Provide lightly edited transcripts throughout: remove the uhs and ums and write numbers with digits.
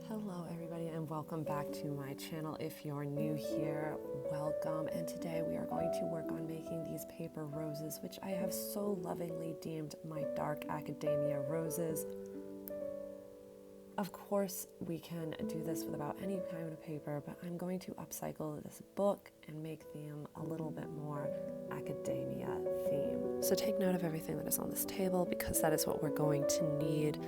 Hello everybody and welcome back to my channel. If you're new here, welcome. And today we are going to work on making these paper roses, which I have so lovingly deemed my dark academia roses. Of course, we can do this with about any kind of paper, but I'm going to upcycle this book and make them a little bit more academia themed. So take note of everything that is on this table because that is what we're going to need.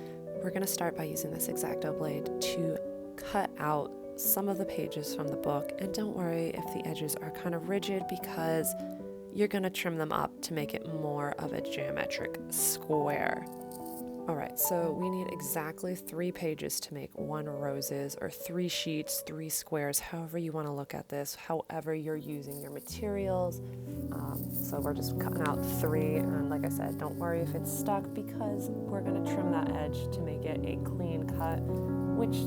We're going to start by using this X-Acto blade to cut out some of the pages from the book. And don't worry if the edges are kind of rigid because you're going to trim them up to make it more of a geometric square. All right, so we need exactly 3 pages to make 1 roses, or 3 sheets, 3 squares, however you want to look at this, however you're using your materials. So we're just cutting out 3, and like I said, don't worry if it's stuck because we're going to trim that edge to make it a clean cut, which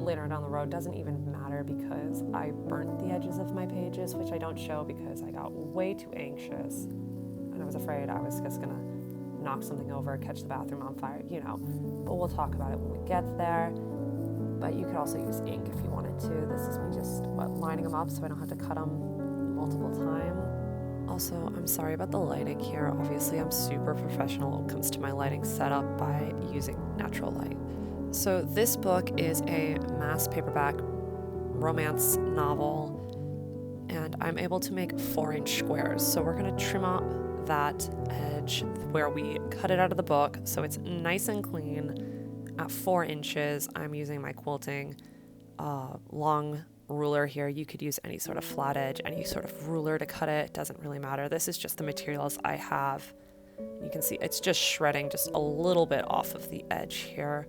later down the road doesn't even matter because I burnt the edges of my pages, which I don't show because I got way too anxious and I was afraid I was just going to knock something over, catch the bathroom on fire, you know, but we'll talk about it when we get there. But you could also use ink if you wanted to. This is me just lining them up so I don't have to cut them multiple times. Also, I'm sorry about the lighting here. Obviously, I'm super professional when it comes to my lighting setup by using natural light. So this book is a mass paperback romance novel, and I'm able to make 4-inch squares. So we're going to trim out that edge where we cut it out of the book so it's nice and clean at 4 inches. I'm using my quilting long ruler here. You could use any sort of flat edge, any sort of ruler to cut it. It doesn't really matter. This is just the materials I have. You can see it's just shredding just a little bit off of the edge here.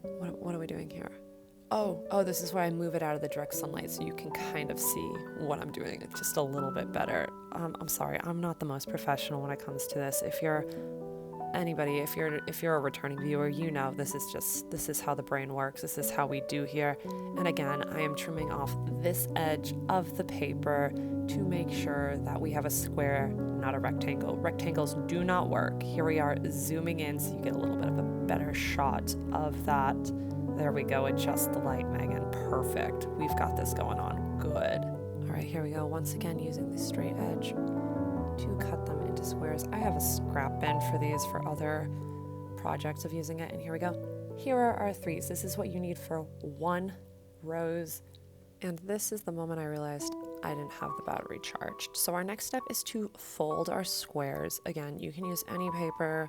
What are we doing here? Oh, this is where I move it out of the direct sunlight so you can kind of see what I'm doing. It's just a little bit better. I'm sorry, I'm not the most professional when it comes to this. If you're anybody, if you're a returning viewer, you know this is how the brain works. This is how we do here. And again, I am trimming off this edge of the paper to make sure that we have a square, not a rectangle. Rectangles do not work. Here we are zooming in so you get a little bit of a better shot of that. There we go, adjust the light, Megan. Perfect. We've got this going on. Good. All right, here we go. Once again, using the straight edge to cut them into squares. I have a scrap bin for these for other projects of using it. And here we go. Here are our 3s. This is what you need for 1 rose. And this is the moment I realized I didn't have the battery charged. So our next step is to fold our squares. Again, you can use any paper.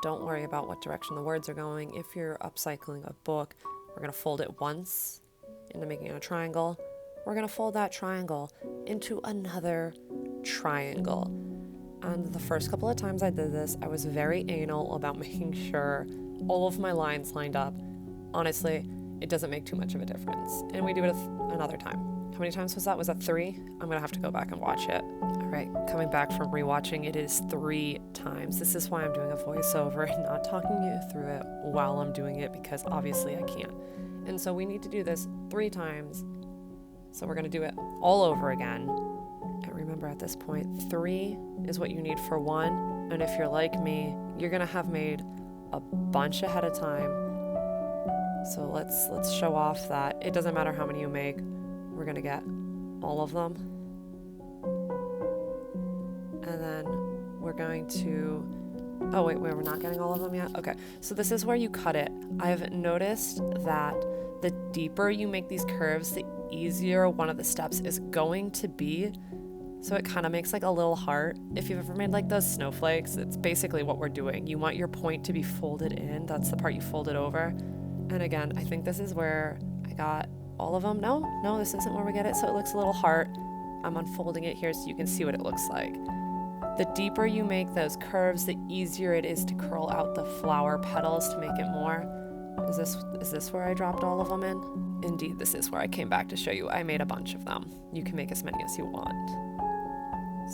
Don't worry about what direction the words are going. If you're upcycling a book, we're going to fold it once into making a triangle. We're going to fold that triangle into another triangle. And the first couple of times I did this, I was very anal about making sure all of my lines lined up. Honestly, it doesn't make too much of a difference. And we do it another time. How many times was that? Was that 3? I'm going to have to go back and watch it. All right, coming back from rewatching, it is 3 times. This is why I'm doing a voiceover and not talking you through it while I'm doing it because obviously I can't. And so we need to do this 3 times. So we're going to do it all over again. And remember at this point, 3 is what you need for 1. And if you're like me, you're going to have made a bunch ahead of time. So let's show off that it doesn't matter how many you make. We're going to get all of them. And then we're going to, oh wait, we're not getting all of them yet? Okay, so this is where you cut it. I've noticed that the deeper you make these curves, the easier one of the steps is going to be. So it kind of makes like a little heart. If you've ever made like those snowflakes, it's basically what we're doing. You want your point to be folded in. That's the part you fold it over. And again, I think this is where I got all of them. No, this isn't where we get it. So it looks a little heart. I'm unfolding it here so you can see what it looks like. The deeper you make those curves, the easier it is to curl out the flower petals to make it more. Is this where I dropped all of them in? Indeed, this is where I came back to show you. I made a bunch of them. You can make as many as you want.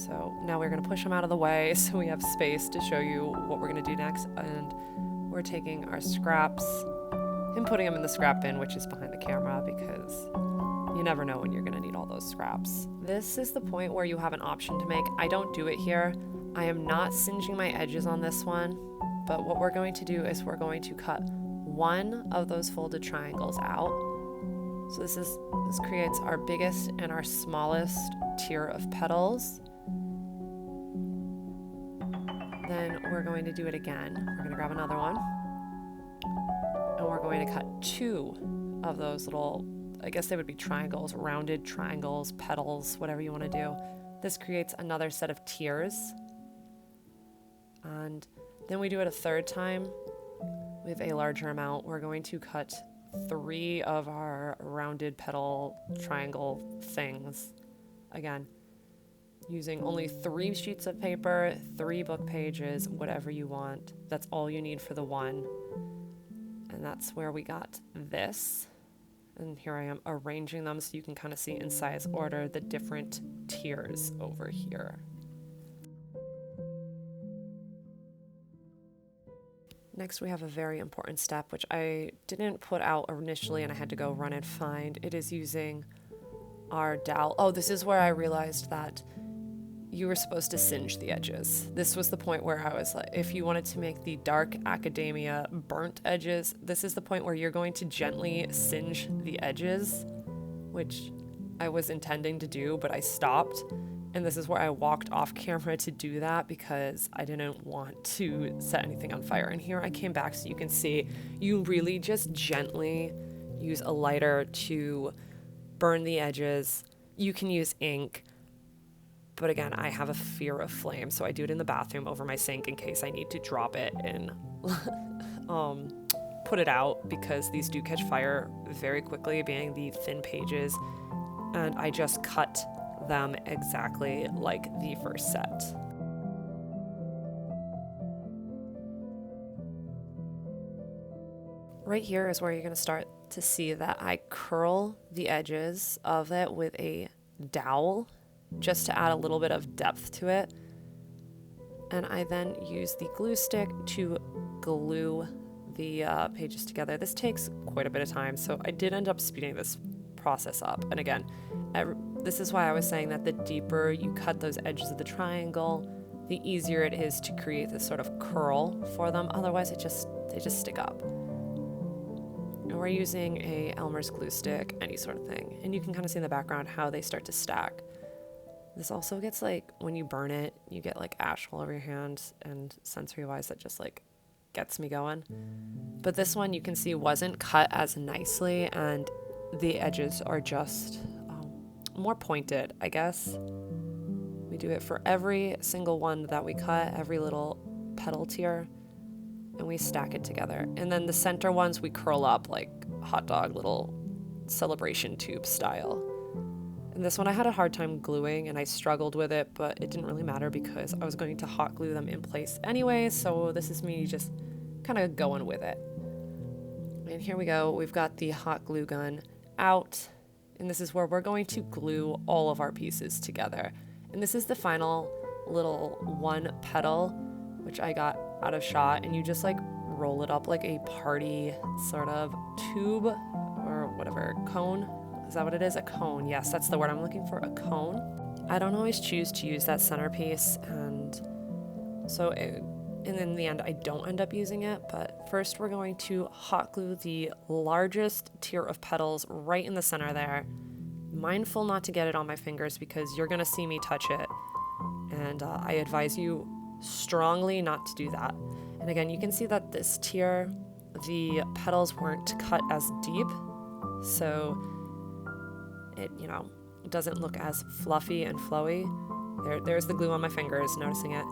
So now we're going to push them out of the way so we have space to show you what we're going to do next. And we're taking our scraps and putting them in the scrap bin, which is behind the camera because You never know when you're gonna need all those scraps. This is the point where you have an option to make. I don't do it here. I am not singeing my edges on this one, but what we're going to do is we're going to cut one of those folded triangles out. So this creates our biggest and our smallest tier of petals. Then we're going to do it again. We're going to grab another one, and we're going to cut two of those little, I guess they would be triangles, rounded triangles, petals, whatever you want to do. This creates another set of tiers. And then we do it a third time with a larger amount. We're going to cut 3 of our rounded petal triangle things. Again, using only 3 sheets of paper, 3 book pages, whatever you want. That's all you need for the one. And that's where we got this. And here I am arranging them so you can kind of see in size order the different tiers over here. Next, we have a very important step, which I didn't put out initially and I had to go run and find. It is using our dowel. Oh, this is where I realized that you were supposed to singe the edges. This was the point where I was like, if you wanted to make the dark academia burnt edges, this is the point where you're going to gently singe the edges, which I was intending to do, but I stopped. And this is where I walked off camera to do that because I didn't want to set anything on fire. And here I came back so you can see you really just gently use a lighter to burn the edges. You can use ink, but again, I have a fear of flame, so I do it in the bathroom over my sink in case I need to drop it and put it out, because these do catch fire very quickly, being the thin pages. And I just cut them exactly like the first set. Right here is where you're going to start to see that I curl the edges of it with a dowel just to add a little bit of depth to it. And I then use the glue stick to glue the pages together. This takes quite a bit of time, so I did end up speeding this process up. And again, this is why I was saying that the deeper you cut those edges of the triangle, the easier it is to create this sort of curl for them. Otherwise, they just stick up. And we're using a Elmer's glue stick, any sort of thing. And you can kind of see in the background how they start to stack. This also gets like, when you burn it, you get like ash all over your hands, and sensory-wise, that just like gets me going. But this one you can see wasn't cut as nicely, and the edges are just more pointed, I guess. We do it for every single one that we cut, every little petal tier, and we stack it together. And then the center ones we curl up like hot dog, little celebration tube style. And this one I had a hard time gluing and I struggled with it, but it didn't really matter because I was going to hot glue them in place anyway, so this is me just kind of going with it. And here we go, we've got the hot glue gun out, and this is where we're going to glue all of our pieces together. And this is the final little one petal, which I got out of shot, and you just like roll it up like a party sort of tube or whatever, cone. Is that what it is? A cone. Yes, that's the word I'm looking for, a cone. I don't always choose to use that centerpiece, and so in the end I don't end up using it. But first we're going to hot glue the largest tier of petals right in the center there. Mindful not to get it on my fingers because you're gonna see me touch it, and I advise you strongly not to do that. And again, you can see that this tier, the petals weren't cut as deep, so it, doesn't look as fluffy and flowy. There's the glue on my fingers, noticing it.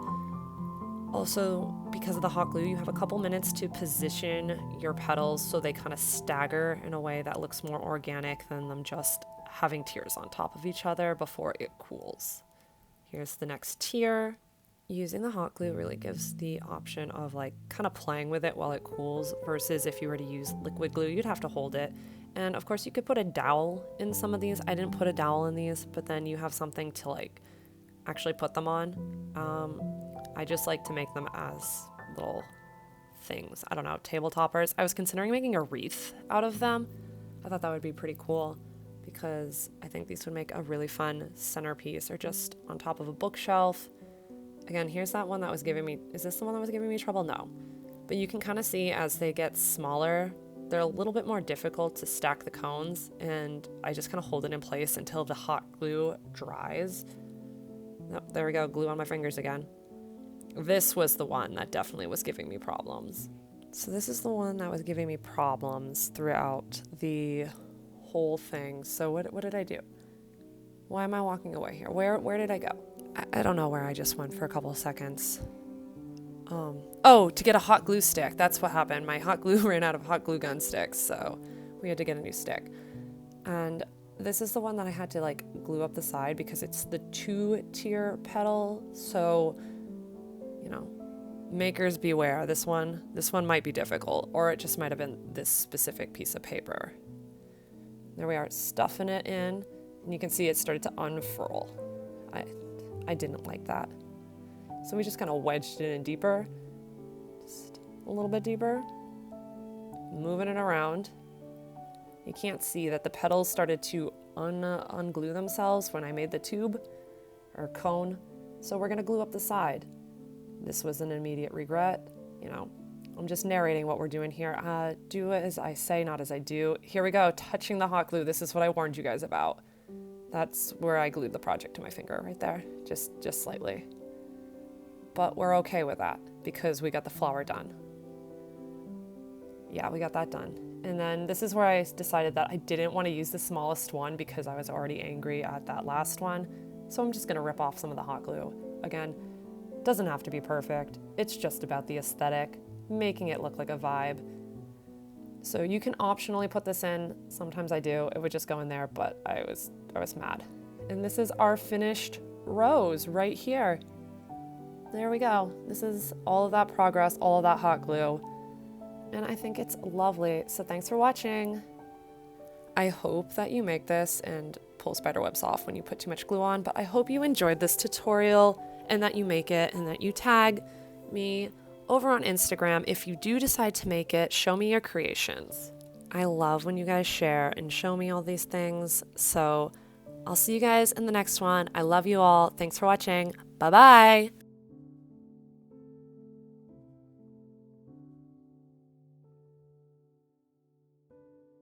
Also, because of the hot glue, you have a couple minutes to position your petals so they kind of stagger in a way that looks more organic than them just having tiers on top of each other before it cools. Here's the next tier. Using the hot glue really gives the option of like kind of playing with it while it cools, versus if you were to use liquid glue, you'd have to hold it. And of course you could put a dowel in some of these. I didn't put a dowel in these, but then you have something to like actually put them on. I just like to make them as little things. I don't know, table toppers. I was considering making a wreath out of them. I thought that would be pretty cool because I think these would make a really fun centerpiece or just on top of a bookshelf. Again, here's that one that was giving me, is this the one that was giving me trouble? No. But you can kind of see as they get smaller, they're a little bit more difficult to stack the cones, and I just kind of hold it in place until the hot glue dries. Oh, there we go, glue on my fingers again. This was the one that definitely was giving me problems. So this is the one that was giving me problems throughout the whole thing. So what did I do? Why am I walking away here? Where did I go? I don't know where I just went for a couple of seconds. Oh, to get a hot glue stick. That's what happened. My hot glue ran out of hot glue gun sticks, so we had to get a new stick. And this is the one that I had to like glue up the side because it's the 2-tier petal. So, you know, makers beware. This one might be difficult, or it just might have been this specific piece of paper. There we are, stuffing it in, and you can see it started to unfurl. I didn't like that. So we just kind of wedged it in deeper, just a little bit deeper, moving it around. You can't see that the petals started to unglue themselves when I made the tube or cone. So we're gonna glue up the side. This was an immediate regret. You know, I'm just narrating what we're doing here. Do as I say, not as I do. Here we go, touching the hot glue. This is what I warned you guys about. That's where I glued the project to my finger right there, just slightly. But we're okay with that because we got the flower done. Yeah, we got that done. And then this is where I decided that I didn't want to use the smallest one because I was already angry at that last one. So I'm just gonna rip off some of the hot glue. Again, doesn't have to be perfect. It's just about the aesthetic, making it look like a vibe. So you can optionally put this in. Sometimes I do. It would just go in there, but I was mad. And this is our finished rose right here. There we go. This is all of that progress, all of that hot glue. And I think it's lovely. So thanks for watching. I hope that you make this and pull spider webs off when you put too much glue on, but I hope you enjoyed this tutorial and that you make it and that you tag me over on Instagram. If you do decide to make it, show me your creations. I love when you guys share and show me all these things. So I'll see you guys in the next one. I love you all. Thanks for watching. Bye-bye.